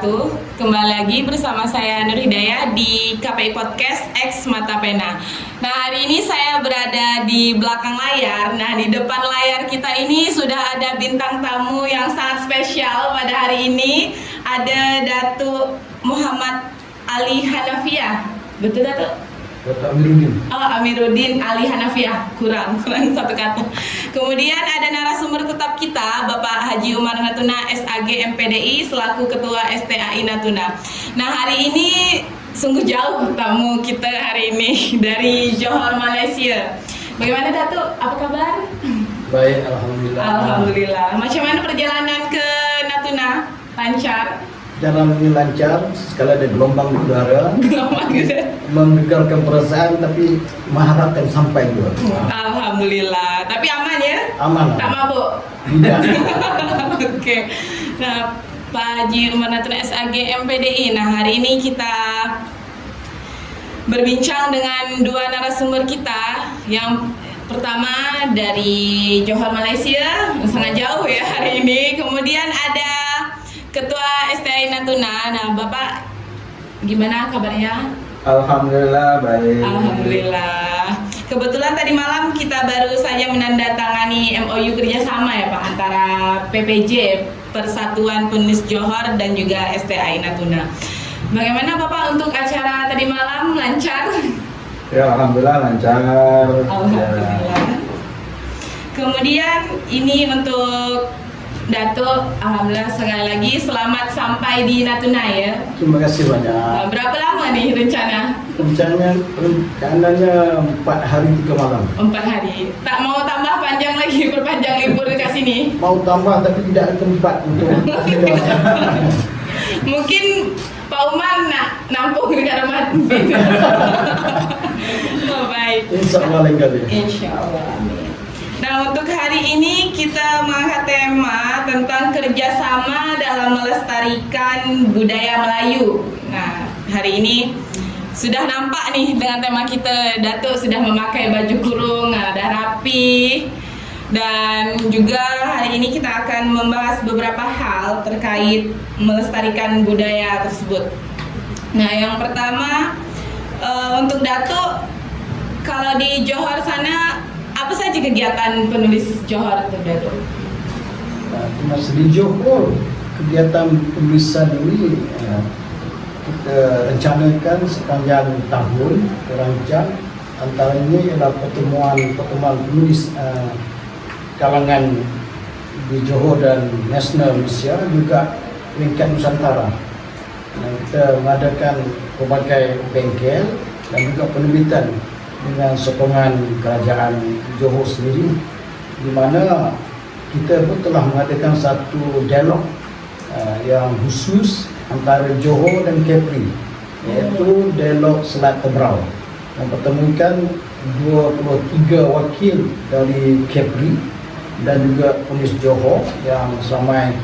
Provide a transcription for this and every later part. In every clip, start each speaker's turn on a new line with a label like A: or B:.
A: wabarakatuh. Kembali lagi bersama saya Nur Hidayah di KPI Podcast X Mata Pena. Nah, hari ini saya berada di belakang layar. Nah, di depan layar kita ini sudah ada bintang tamu yang sangat spesial pada hari ini. Ada Datuk Muhammad Ali Hanafiah. Betul, Datuk?
B: Datuk Amiruddin.
A: Oh, Amiruddin Ali Hanafiah, kurang satu kata. Kemudian ada narasumber tetap kita, Bapak Haji Umar Natuna SAG MPDI selaku Ketua STAI Natuna. Nah, hari ini sungguh jauh tamu kita hari ini dari Johor, Malaysia. Bagaimana Datuk? Apa kabar?
B: Baik, alhamdulillah.
A: Alhamdulillah. Macam mana perjalanan ke Natuna? Lancar?
B: Jalan ini lancar, sekali ada gelombang di udara,
A: Gelombang gitu.
B: menggegarkan perasaan, tapi mengharapkan sampai juga.
A: Alhamdulillah. Tapi aman ya?
B: Aman.
A: Tak mabuk?
B: Tidak.
A: Oke. Nah, Pak Haji Umar Natuna SAG MPDI. Nah, hari ini kita berbincang dengan dua narasumber kita. Yang pertama dari Johor, Malaysia, sangat jauh ya hari ini. Kemudian ada Ketua STAI Natuna. Nah, Bapak gimana kabarnya?
C: Alhamdulillah baik.
A: Alhamdulillah. Kebetulan tadi malam kita baru saja menandatangani MOU kerjasama ya Pak antara PPJ Persatuan Penulis Johor dan juga STAI Natuna. Bagaimana Bapak untuk acara tadi malam, lancar?
C: Ya alhamdulillah lancar.
A: Alhamdulillah. Kemudian ini untuk Datuk, alhamdulillah sekali lagi selamat sampai di Natuna ya.
B: Terima kasih banyak.
A: Berapa lama nih rencana?
B: Rencananya 4 hari 3 malam.
A: 4 hari. Tak mau tambah panjang lagi, perpanjang libur dekat sini?
B: Mau tambah tapi tidak ada tempat untuk
A: Mungkin Pak Umar nak nampung dekat rumah. Oh, baik.
B: Insya Allah lain kali.
A: Insya Allah. Amin. Nah, untuk hari ini kita mengangkat tema tentang kerjasama dalam melestarikan budaya Melayu. Nah, hari ini sudah nampak nih dengan tema kita, Datuk sudah memakai baju kurung, dah rapi. Dan juga hari ini kita akan membahas beberapa hal terkait melestarikan budaya tersebut. Nah, yang pertama untuk Datuk, kalau di Johor sana apa saja kegiatan penulis Johor itu, Datuk?
B: Di Johor, kegiatan penulisan ini kita rencanakan sepanjang tahun, terancang. Antaranya ialah pertemuan penulis kalangan di Johor dan nasional Malaysia, juga peringkat Nusantara. Kita mengadakan pelbagai bengkel dan juga penerbitan dengan sokongan kerajaan Johor sendiri, di mana kita pun telah mengadakan satu dialog yang khusus antara Johor dan Kepri, iaitu dialog Selat Tebrau, yang mempertemukan 23 wakil dari Kepri dan juga penulis Johor yang seramai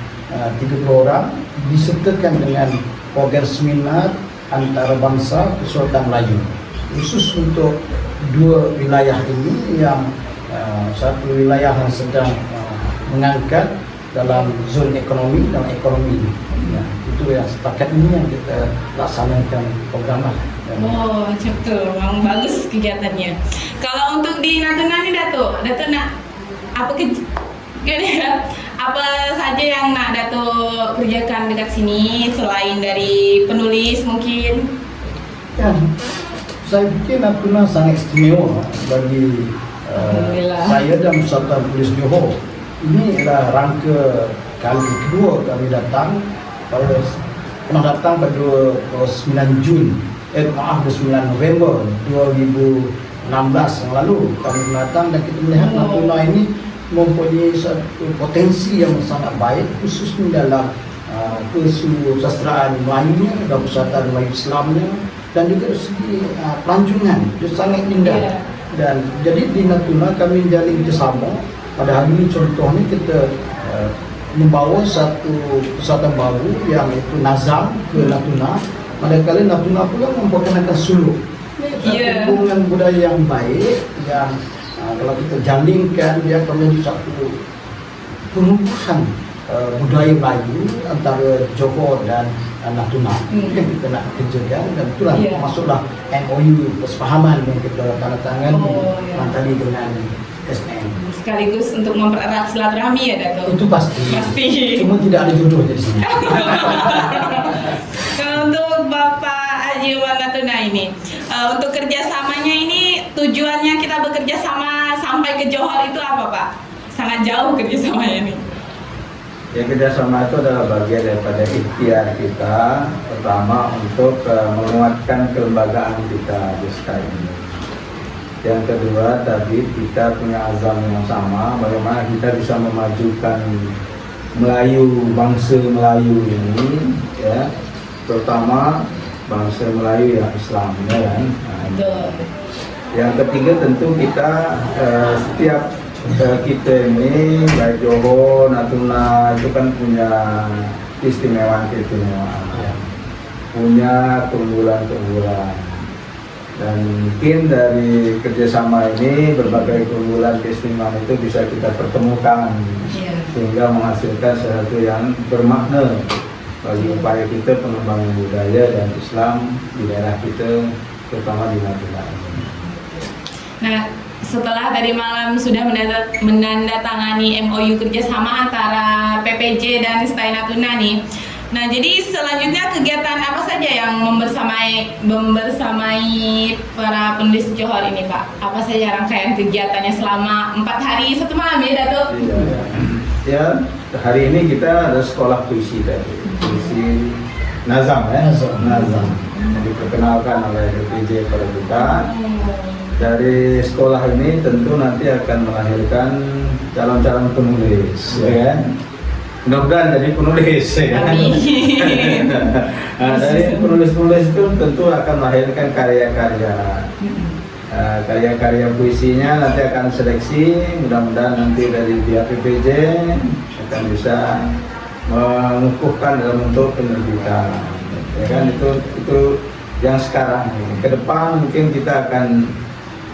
B: 30 orang, disertakan dengan program seminar antarabangsa Kesultanan Melayu khusus untuk dua wilayah ini, yang satu wilayah yang sedang mengangkat dalam zon ekonomi dan ekonomi. Ya, itu yang setakat ini yang kita laksanakan program lah.
A: Oh, macam tu. Memang bagus kegiatannya. Kalau untuk di Natuna ni Datuk nak apa apa saja yang nak Datuk kerjakan dekat sini selain dari penulis mungkin?
B: Ya, saya fikir Natuna sangat istimewa bagi saya dan Persatuan Penulis Johor. Ini adalah rangka kali kedua kami datang. Pernah datang pada 29 November 2016 yang lalu kami datang, dan kita melihat Natuna ini mempunyai satu potensi yang sangat baik, khususnya dalam kesusastraan Melayunya dan persatuan Melayu Islamnya, dan juga segi pelancongan dia sangat indah. Dan jadi di Natuna kami menjalin kerjasama. Pada hari ini contohnya kita membawa satu persatuan baru yang itu Nazam ke Natuna. Manakala Natuna pula memperkenalkan suluk. Ini satu hubungan budaya yang baik, yang kalau kita jalinkan dia akan menjadi satu perubahan budaya Melayu antara Johor dan Natuna yang kita nak kerjakan, dan itulah masuklah MOU persefahaman yang kita tanda tangan tadi dengan SN.
A: Sekaligus untuk mempererat silaturahmi ya Dato'?
B: Itu pasti. Cuma tidak ada jodoh di sini.
A: Kalau untuk Bapak Haji Umar Natuna ini, untuk kerjasamanya ini tujuannya kita bekerja sama sampai ke Johor itu apa Pak? Sangat jauh kerjasamanya ini.
C: Ya, kerjasama itu adalah bagian daripada ikhtiar kita, pertama untuk menguatkan kelembagaan kita di sekarang ini. Yang kedua tadi kita punya azam yang sama, bagaimana kita bisa memajukan Melayu, bangsa Melayu ini, ya, terutama bangsa Melayu yang Islam, ya kan. Nah, yang ketiga tentu kita setiap kita ini baik Johor, Natuna itu kan punya keistimewaan, ya, punya keunggulan. Dan mungkin dari kerjasama ini berbagai keunggulan keistimewaan itu bisa kita pertemukan sehingga menghasilkan sesuatu yang bermakna bagi upaya kita pengembangan budaya dan Islam di daerah kita, terutama di Natuna.
A: Nah, setelah tadi malam sudah menandatangani MOU kerjasama antara PPJ dan STAI Natuna nih. Nah, jadi selanjutnya kegiatan apa saja yang membersamai para penulis Johor ini, Pak? Apa saja rangkaian kegiatannya selama 4 hari 1 malam ya, Dato'?
C: Iya. Ya, hari ini kita ada sekolah puisi tadi. Puisi Nazam, ya? Nazam. Yang diperkenalkan oleh PPJ pada kita. Dari sekolah ini tentu nanti akan melahirkan calon-calon penulis, ya kan? Mudah-mudahan jadi penulis, ya kan? Nah, dari penulis-penulis itu tentu akan melahirkan karya-karya. Karya-karya puisinya nanti akan seleksi, mudah-mudahan nanti dari pihak PPJ akan bisa mengukuhkan dalam bentuk penerbitan, ya kan? Itu yang sekarang ini. Ke depan mungkin kita akan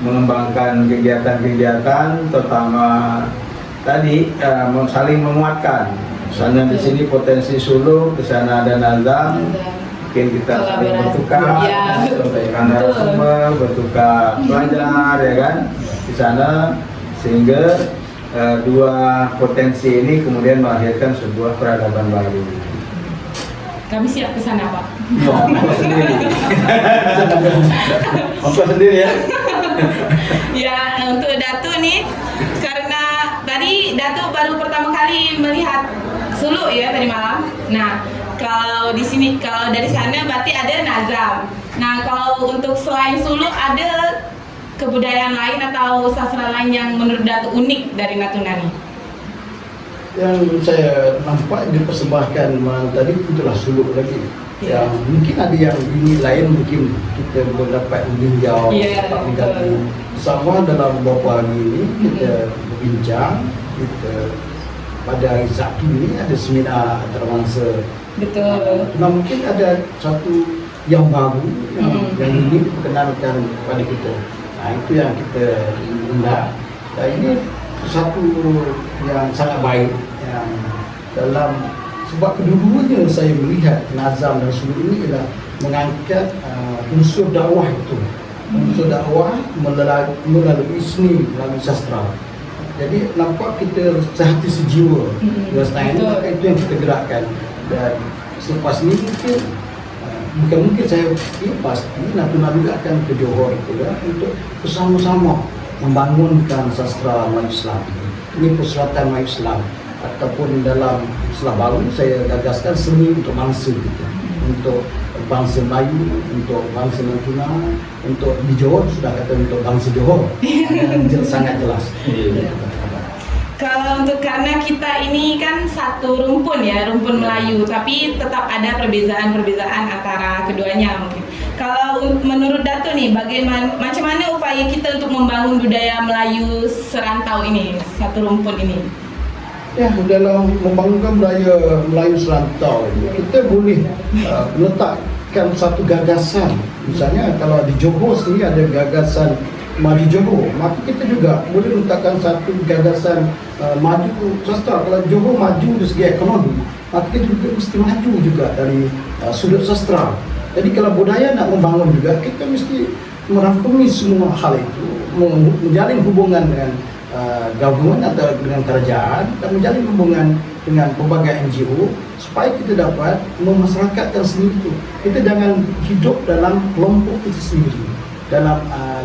C: mengembangkan kegiatan-kegiatan, terutama tadi saling menguatkan. Misalnya di sini potensi suluk, di sana ada nazam, mungkin kita saling bertukar, bertukar pelajar, ya kan, di sana, sehingga dua potensi ini kemudian melahirkan sebuah peradaban baru.
A: Kami siap ke sana, Pak.
C: Ongkos sendiri. Ongkos sendiri ya.
A: Ya, untuk Dato nih, karena tadi Dato baru pertama kali melihat suluk ya tadi malam. Nah, kalau di sini, kalau dari sana berarti ada nazam. Nah, kalau untuk selain suluk ada kebudayaan lain atau sastra lain yang menurut Dato unik dari Natuna nih?
B: Yang saya nampak dipersembahkan malam tadi itulah suluk lagi. Yang mungkin ada yang ini lain, mungkin kita belum dapat meninjau, dapat mengganti. Sama dalam beberapa hari ini kita berbincang, kita pada hari Sabtu ini ada seminar antarabangsa.
A: Betul.
B: Nah, mungkin ada satu yang baru yang ini diperkenalkan kepada kita. Nah, itu yang kita undang. Dan ini satu yang sangat baik yang dalam, sebab kedua-duanya saya melihat nazam dan suluk ini adalah mengangkat unsur dakwah itu, unsur dakwah melalui seni, melalui sastra. Jadi nampak kita sehati sejiwa dengan setengah ini, maka itu yang kita gerakkan. Dan selepas ini mungkin saya pasti Natuna juga akan ke Johor itu ya, untuk bersama-sama membangunkan sastra Melayu Islam. Ini perseratan Melayu Islam, ataupun dalam istilah baru saya gagaskan seni untuk bangsa kita, untuk bangsa Melayu, untuk bangsa Natuna, untuk di Johor sudah kata untuk bangsa Johor. Sangat jelas.
A: Kalau untuk, karena kita ini kan satu rumpun ya, rumpun Melayu, tapi tetap ada perbedaan-perbedaan antara keduanya mungkin. Kalau menurut Dato nih, bagaimana, macam mana upaya kita untuk membangun budaya Melayu serantau ini, satu rumpun ini?
B: Ya, dalam membangunkan budaya Melayu serantau ini, kita boleh meletakkan satu gagasan. Misalnya kalau di Johor sendiri ada gagasan maju Johor, maka kita juga boleh letakkan satu gagasan maju sastra. Kalau Johor maju dari segi ekonomi, maka kita juga mesti maju juga dari sudut sastra. Jadi kalau budaya nak membangun juga, kita mesti merangkumi semua hal itu, menjalin hubungan dengan government atau dengan kerajaan, dan menjalin hubungan dengan berbagai NGO supaya kita dapat memasyarakatkan sendiri itu. Kita jangan hidup dalam kelompok kita sendiri, dalam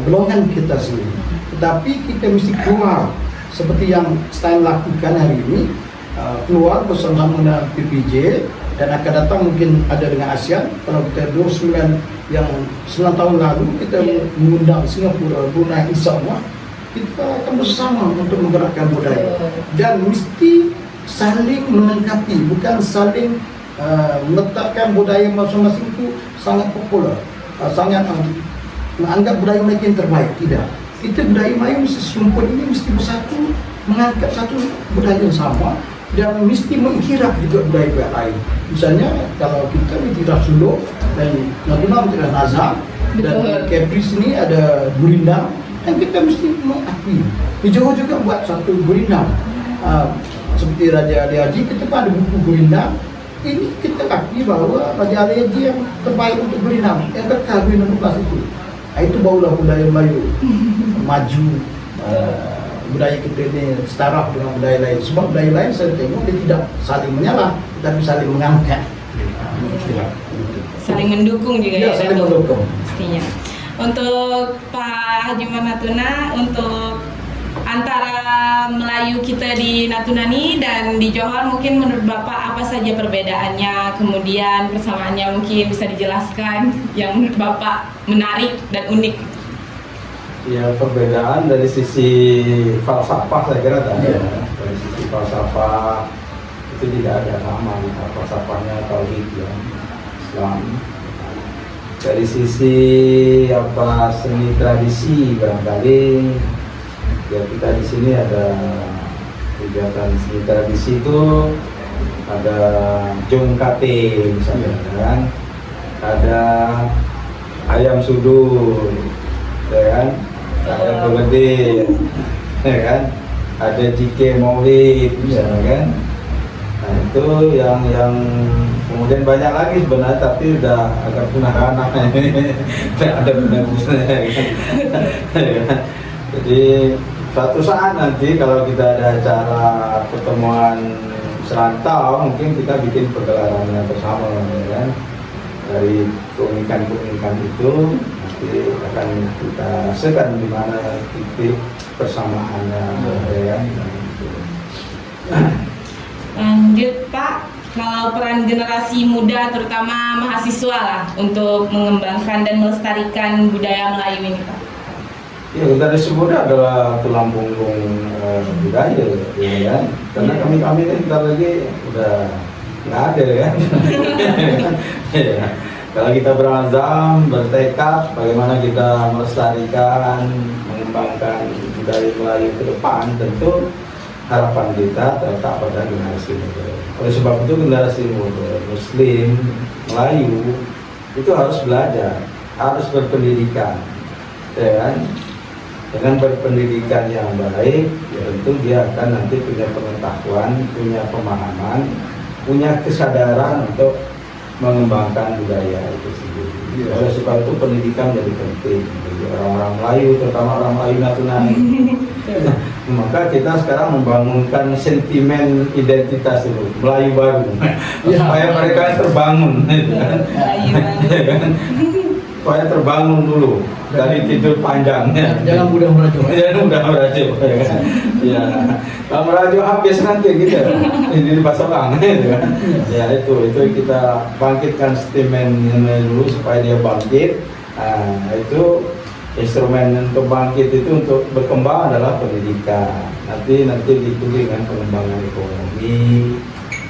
B: golongan kita sendiri, tetapi kita mesti keluar seperti yang Stein lakukan hari ini, keluar bersama-sama dengan PPJ, dan akan datang mungkin ada dengan ASEAN. Kalau kita 29 yang 9 tahun lalu kita mengundang Singapura, Brunei, insya-Allah kita akan bersama untuk menggerakkan budaya, dan mesti saling melengkapi, bukan saling meletakkan budaya masing-masing itu sangat popular, sangat menganggap budaya mereka yang terbaik. Tidak, kita budaya Melayu mesti serumpun ini mesti bersatu, mengangkat satu budaya yang sama, dan mesti mengiktiraf juga budaya lain. Misalnya kalau kita mengiktiraf Sulu dan Natuna mengiktiraf Nazar, dan Kepri sini ada Gurindam, dan kita mesti mengakui. Di Johor juga buat satu Gurindam, seperti Raja Ali Haji, kita pun ada buku Gurindam. Ini kita akui bahawa Raja Ali Haji yang terbaik untuk Gurindam, yang kekal Gurindam 12 itu. Itu barulah budaya Melayu maju. Budaya kita ini setara dengan budaya lain. Sebab budaya lain saya tengok dia tidak saling menyalah, tapi saling mengangkat,
A: saling mendukung juga
B: ya, saling mendukung.
A: Pastinya. Untuk Pak Haji Natuna, untuk antara Melayu kita di Natuna ini dan di Johor, mungkin menurut Bapak apa saja perbedaannya, kemudian persamaannya mungkin bisa dijelaskan yang menurut Bapak menarik dan unik?
C: Ya, perbedaan dari sisi falsafah saya kira tadi ya. Dari sisi falsafah itu tidak ada sama, falsafahnya tauhid ya, Islam. Dari sisi seni tradisi barangkali ya, kita di sini ada kegiatan seni tradisi itu ada jongkate misalnya kan, ada ayam sudur ya kan, ada pegede ya kan, ada jike maulid misalnya kan. Nah itu yang kemudian banyak lagi sebenarnya, tapi udah agak punah ranah ada benar-benar kan. Jadi suatu saat nanti kalau kita ada acara pertemuan serantau, mungkin kita bikin pergelarannya bersama ya kan. Dari keunikan-keunikan itu nanti akan kita rasakan di mana titik persamaannya ya kan.
A: Lanjut Pak, kalau peran generasi muda terutama mahasiswa lah untuk mengembangkan dan melestarikan budaya Melayu ini Pak.
C: Ya, generasi muda adalah tulang punggung budaya ya kan. Karena kami ini bentar lagi udah nggak ada ya. Ya. Kalau kita berazam, bertekad bagaimana kita melestarikan, mengembangkan budaya Melayu ke depan, tentu harapan kita terletak pada generasi muda. Oleh sebab itu generasi muda Muslim Melayu itu harus belajar, harus berpendidikan, ya kan? Dengan berpendidikan yang baik, ya tentu dia akan nanti punya pengetahuan, punya pemahaman, punya kesadaran untuk mengembangkan budaya itu sendiri. Ya. Oleh sebab itu pendidikan jadi penting bagi orang-orang Melayu, terutama orang Melayu Natuna. Maka kita sekarang membangunkan sentimen identitas dulu, Melayu baru, supaya mereka terbangun, supaya terbangun dulu dari tidur panjangnya.
B: Jangan mudah merajuk.
C: Jangan mudah merajuk. Ya, kalau merajuk habis nanti gitu, di pasokan. Ya itu kita bangkitkan sentimen dulu supaya dia bangkit. Nah, itu instrumen untuk bangkit itu untuk berkembang adalah pendidikan. Nanti diikuti dengan pengembangan ekonomi,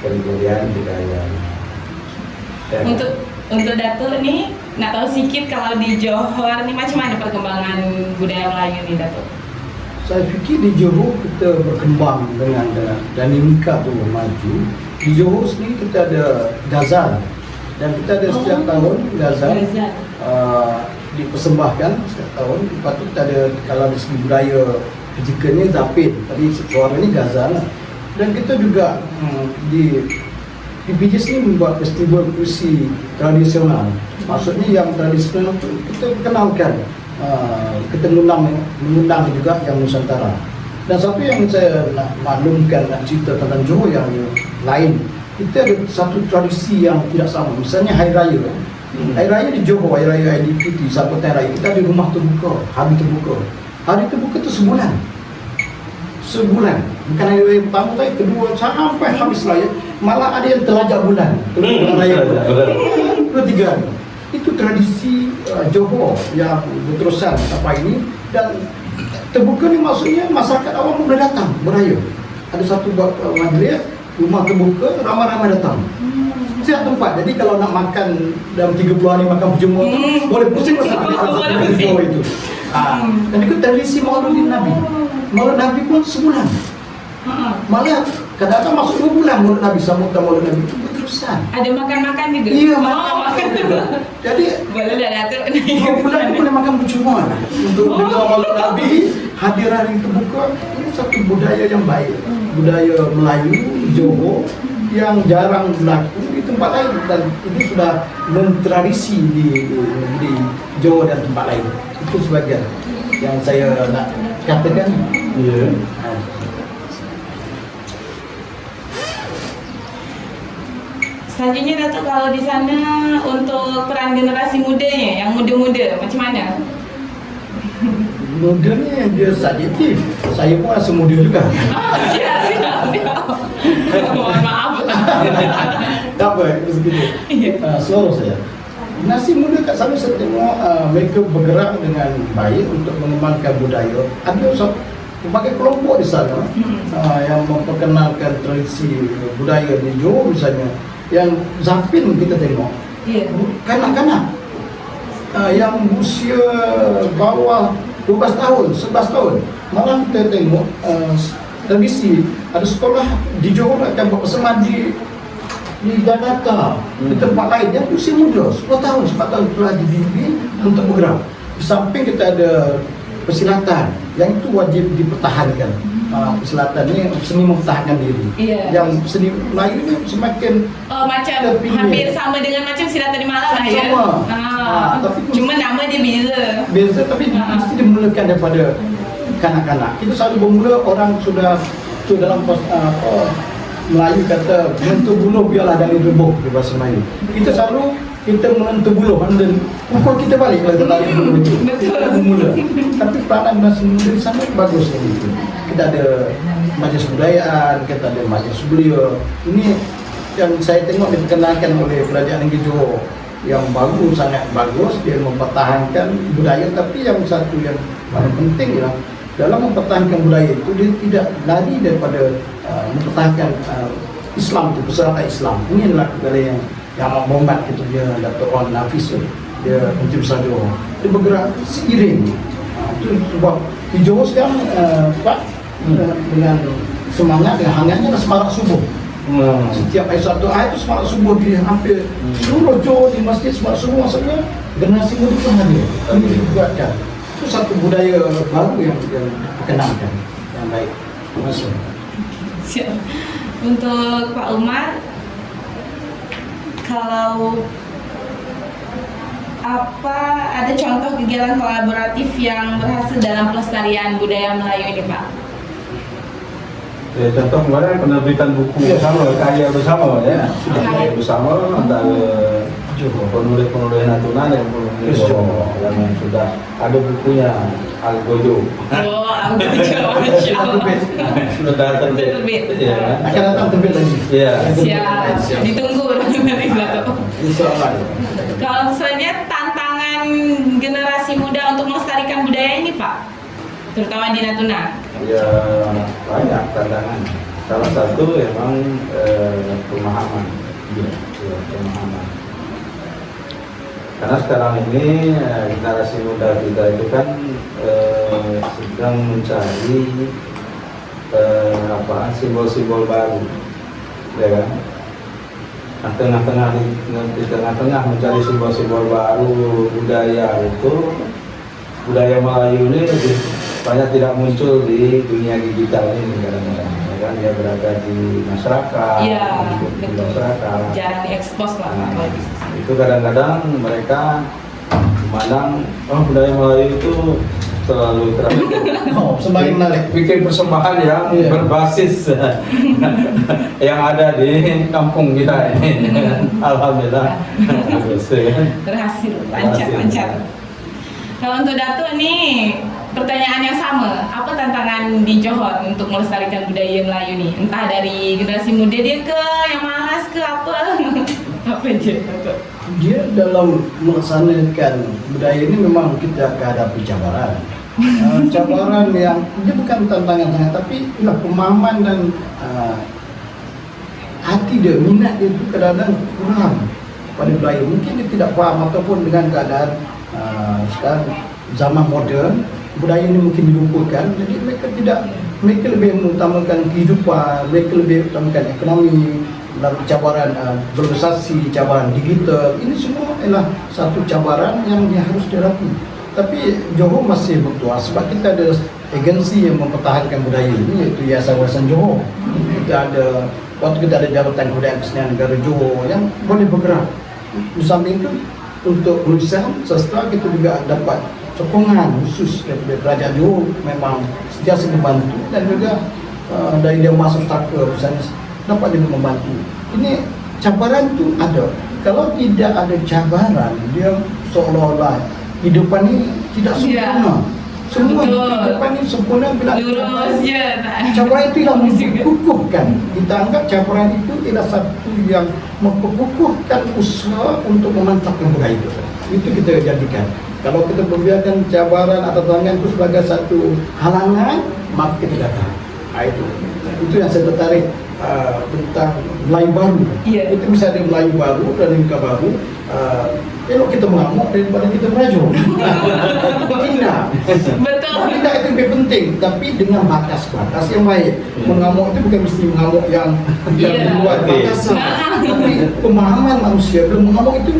C: kemudian budaya.
A: Untuk Datuk nih, nggak tahu sedikit kalau di Johor nih macam mana perkembangan budaya Melayu nih Datuk?
B: Saya pikir di Johor kita berkembang dengan dinamika tu maju. Di Johor sendiri kita ada Ghazal, dan kita ada setiap tahun Ghazal. dipersembahkan setiap tahun. Lepas tu kita ada, kalau dari segi budaya fizikalnya Zapin, tadi suara ni Gazan. Dan kita juga di PPJS ni membuat festival puisi tradisional. Maksudnya yang tradisional tu kita kenalkan, kita mengundang juga yang Nusantara. Dan satu yang saya nak maklumkan, nak cerita tentang Johor yang lain, kita ada satu tradisi yang tidak sama. Misalnya Hari Raya. Hari Raya di Johor, Hari Raya IDPT, Sambutan Raya, kita ada rumah terbuka, hari terbuka. Hari terbuka tu sebulan. Sebulan. Bukan hari raya pertama saya, kedua sampai habis raya. Malah ada yang terlajak bulan. Bulan raya. 2-3 hari. Itu tradisi Johor yang berterusan sampai ini. Dan terbuka ni maksudnya masyarakat awam boleh datang beraya. Ada satu majlis, rumah terbuka, ramai-ramai datang. Setiap tempat. Jadi kalau nak makan dalam 30 hari makan berjemur tu, boleh pusing pasal itu. Dan itu tradisi Maulid Nabi. Maulid Nabi pun sebulan. Malah kadang-kadang masuk 2 bulan Maulid Nabi, sambutan Maulid Nabi itu berterusan.
A: Ada makan-makan juga?
B: Iya, makan juga. Jadi
A: boleh dah Datuk.
B: 2 bulan itu boleh makan berjemur untuk dengar Maulid Nabi, hadir hari terbuka. Ini satu budaya yang baik. Budaya Melayu, Johor yang jarang berlaku di tempat lain, dan ini sudah mentradisi di Johor dan tempat lain. Itu sebagian yang saya nak katakan.
C: Ya.
A: Selanjutnya Datuk, kalau di sana untuk peran generasi mudanya, yang muda-muda, macam mana?
B: Muda ni dia subjektif. Saya pun rasa muda juga.
A: Siap. Mohon maaf.
B: Tak apa, begitu. Seluruh saya. Nasi muda kat sana saya tengok mereka bergerak dengan baik untuk mengembangkan budaya. Ada berbagai kelompok di sana yang memperkenalkan tradisi budaya di Johor misalnya. Yang Zapin kita tengok, kanak-kanak yang usia bawah 12 tahun, 11 tahun. Malah kita tengok tradisi, ada sekolah di Johor akan berpersembah di Jakarta, di tempat lain yang usia muda, 10 tahun, 4 tahun telah dibimbing untuk bergerak. Di samping kita ada persilatan, yang itu wajib dipertahankan. Persilatan ni seni mempertahankan diri. Yang seni Melayu ni semakin
A: macam hampir sama dengan macam silatan di Malang lah ya.
B: Sama. Tapi
A: cuma nama dia beza.
B: Tapi mesti dimulakan daripada kanak-kanak. Kita selalu bermula orang sudah tu dalam Melayu kata menentu buluh biarlah dari rebuh di bahasa Melayu. Kita menentu buluh, dan pukul kita balik kalau kita tarik buluh itu. Kita bermula. Tapi peranan bahasa Melayu sangat bagus itu. Kita ada majlis kebudayaan, kita ada majlis belia. Ini yang saya tengok diperkenalkan oleh Kerajaan Negeri Johor yang bagus, sangat bagus. Dia mempertahankan budaya, tapi yang satu yang paling penting ialah dalam mempertahankan budaya itu dia tidak lari daripada mempertahankan Islam itu, persatuan Islam. Ini adalah kegala yang membombat itu dia Datuk Wan Nafis, dia Menteri Besar Johor. Dia bergerak seiring. Itu sebab di Johor sekarang Pak dengan semangat, dengan hangatnya semarak subuh. Setiap hari satu ayat itu semarak subuh di hampir seluruh Johor di masjid semarak subuh, maksudnya generasi muda pun hadir. Ini dibuatkan. Itu satu budaya baru yang dikenalkan yang baik. Terima kasih.
A: Siap. Untuk Pak Umar, kalau ada contoh kegiatan kolaboratif yang berhasil dalam pelestarian budaya Melayu ini, Pak?
C: Ya, contoh kemarin penerbitan buku bersama, karya bersama ya. Karya bersama antara penulis-penulis Natuna dan penulis Johor yang sudah ada bukunya Al-Gojo. Sudah terbit. Ya.
B: Akan datang terbit lagi.
C: Ya.
A: Siap. Ditunggu nanti Datuk.
B: Insyaallah.
A: Kalau misalnya tantangan generasi muda untuk melestarikan budaya ini, Pak, terutama di Natuna.
C: Ya, banyak tantangan. Salah satu memang pemahaman. Pemahaman. Karena sekarang ini generasi muda kita itu kan sedang mencari simbol-simbol baru, ya kan? Nah, di tengah-tengah mencari simbol-simbol baru budaya itu, budaya Melayu ini lebih banyak tidak muncul di dunia digital ini kadang-kadang, ya kan, dia berada di masyarakat,
A: Iya,
C: di
A: betul.
C: masyarakat.
A: Jarang diekspos lah.
C: Nah, itu kadang-kadang mereka memandang budaya Melayu itu terlalu
B: Oh, semakin menarik.
C: bikin persembahan yang
B: Iya.
C: berbasis yang ada di kampung kita ini. Alhamdulillah
A: Berhasil, lancar. Kalau untuk Datuk nih, pertanyaan yang sama, apa tantangan di Johor untuk melestarikan budaya Melayu nih? Entah dari generasi muda dia ke, yang malas ke apa? Apa aja, Datuk?
B: Dia dalam melaksanakan budaya ini memang kita hadapi cabaran. Cabaran yang dia bukan tantangan sangat, tapi inilah pemahaman dan hati dia, minat dia itu kadang-kadang kurang pada budaya. Mungkin dia tidak paham ataupun dengan keadaan sekarang zaman moden, budaya ini mungkin dilumpuhkan. Jadi mereka lebih mengutamakan kehidupan, mereka lebih mengutamakan ekonomi, lalu cabaran globalisasi, cabaran digital. Ini semua adalah satu cabaran yang dia harus dihadapi. Tapi Johor masih bertuah sebab kita ada agensi yang mempertahankan budaya ini, iaitu Yayasan Warisan Johor. Waktu kita ada Jabatan Kebudayaan Kesenian Negara Johor yang boleh bergerak. Di samping itu, untuk penulisan sastra kita juga dapat sokongan khusus daripada Kerajaan Johor, memang sentiasa membantu, dan juga dari dia masuk Pustaka misalnya dapat juga membantu. Ini cabaran tu ada. Kalau tidak ada cabaran, dia seolah-olah hidupan ini tidak sempurna. Semua
A: Betul.
B: hidupan ini sempurna bila
A: Lurus je tak?
B: cabaran itu yang memperkukuhkan. Kita anggap cabaran itu adalah satu yang memperkukuhkan usaha untuk memantapkan budaya itu. Itu kita jadikan. Kalau kita membiarkan cabaran atau tantangan itu sebagai satu halangan, maka kita datang. Itu yang saya tertarik tentang Melayu baru.
A: Iya.
B: Itu bisa ada Melayu baru dan Ringka baru. Elok kita mengamuk daripada kita merajuk. Tidak.
A: Betul.
B: Tidak, itu lebih penting, tapi dengan batas-batas yang baik. Mengamuk itu bukan mesti mengamuk yang
A: Iya.
B: di luar batasan. Tapi pemahaman manusia belum mengamuk itu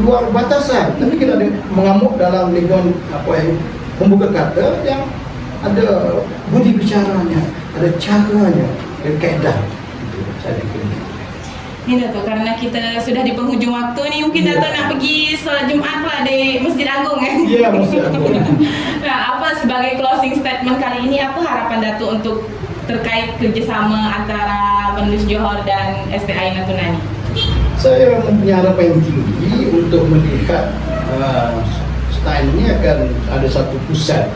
B: luar batasan. Tapi kita ada mengamuk dalam lingkungan membuka kata yang ada budi bicaranya, ada caranya, ada kaedah. Itu saya fikir.
A: Ini Datuk, karena kita sudah di penghujung waktu nih, mungkin
B: Iya.
A: Datuk nak pergi solat Jumaat pula di Masjid Agung kan?
B: Iya, Masjid Agung.
A: Nah, apa sebagai closing statement kali ini, apa harapan Datuk untuk terkait kerjasama antara penulis Johor dan STI Natuna ni?
B: Saya mempunyai harapan yang tinggi untuk melihat STI ini akan ada satu pusat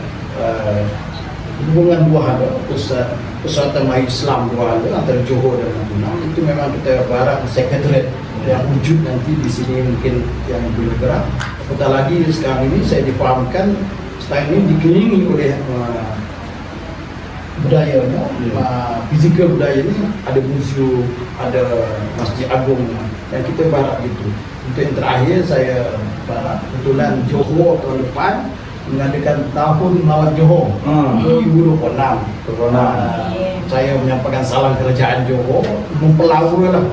B: hubungan dua hal, pusat Persatuan Melayu Islam dua hal antara Johor dan Natuna. Itu memang kita berharap sekretariat yang wujud nanti di sini mungkin yang bergerak. Apatah lagi sekarang ini saya difahamkan STI ini dikelilingi oleh budayanya, fizikal budaya ini ada museum, ada Masjid Agung, dan kita berharap itu. Untuk yang terakhir saya berharap kebetulan Johor tahun depan mengadakan tahun Melawat Johor 2026. Saya menyampaikan salam kerajaan Johor, mempelawurlah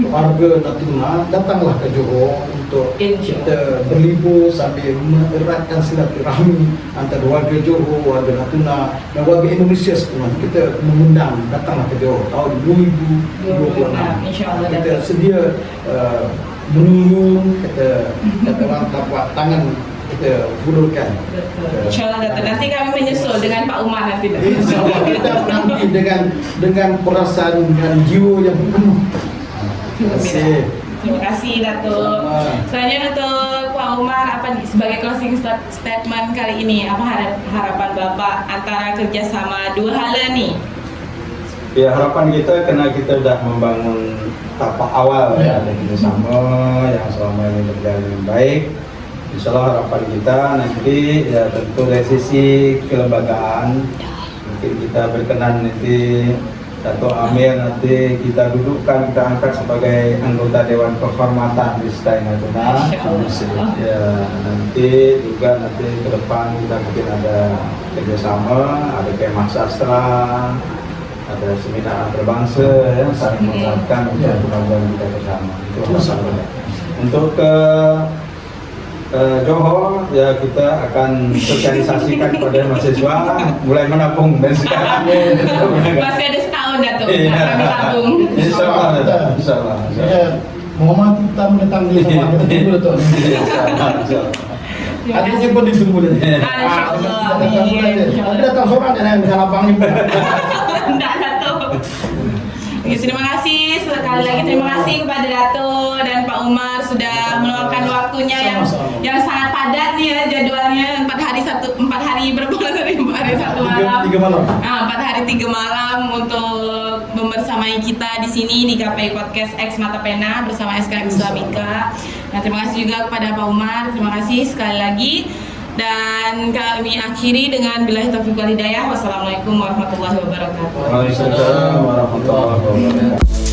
B: warga Natuna datanglah ke Johor untuk kita berlibur sambil mengeratkan silaturahmi antara warga Johor, warga Natuna dan warga Indonesia sepenuhnya. Kita mengundang datanglah ke Johor tahun 2026.
A: InsyaAllah.
B: Kita sedia menunggu, kata orang tapak tangan kita hulurkan.
A: InsyaAllah Datuk, nanti kami menyusul dengan Pak Umar nanti.
B: InsyaAllah kita menanti dengan perasaan dan jiwa yang penuh. Terima kasih.
A: Terima kasih Datuk.
B: Sama.
A: Selanjutnya untuk Pak Umar, apa sebagai closing statement kali ini, apa harapan Bapak antara kerjasama dua hala ni?
C: Ya, harapan kita karena kita sudah membangun tapak awal ya, dan kerjasama yang selama ini berjalan dengan baik. Insyaallah harapan kita nanti ya tentu dari sisi kelembagaan mungkin kita berkenan nanti Dato' Amir nanti kita dudukkan, kita angkat sebagai anggota Dewan Kehormatan di STI Natuna. Ya, nanti juga nanti ke depan kita mungkin ada kerjasama, ada kemah sastra, ada seminar antar ya, saling menguatkan kemajuan kita bersama. Itu masalah. Untuk ke Johor ya kita akan sosialisasikan kepada mahasiswa mulai menabung dan sekarang
A: Masih ada setahun Datuk.
C: Iya.
A: Kami tabung.
C: Insyaallah, insyaallah.
B: Ya, Muhammad kita mendatang di sama kita tunggu tuh.
A: Terima
B: Adanya
A: kasih.
B: pun ditunggu deh.
A: Insyaallah.
B: Ada datang seorang yang dengan lapangnya.
A: Enggak Datuk. Oke, terima kasih sekali lagi, terima kasih kepada Dato dan Pak Umar sudah meluangkan waktunya
B: Sama-sama.
A: yang sangat padat nih ya jadwalnya 4 hari berapa hari 4 hari 1 malam.
B: 3 malam.
A: 4 hari 3 malam untuk membersamai kita di sini di KPI Podcast X Mata Pena bersama SKM Islamika. Nah, terima kasih juga kepada Pak Umar, terima kasih sekali lagi. Dan kami akhiri dengan billahi taufiq wal hidayah. Wassalamualaikum warahmatullahi wabarakatuh.
C: Waalaikumsalam warahmatullahi wabarakatuh.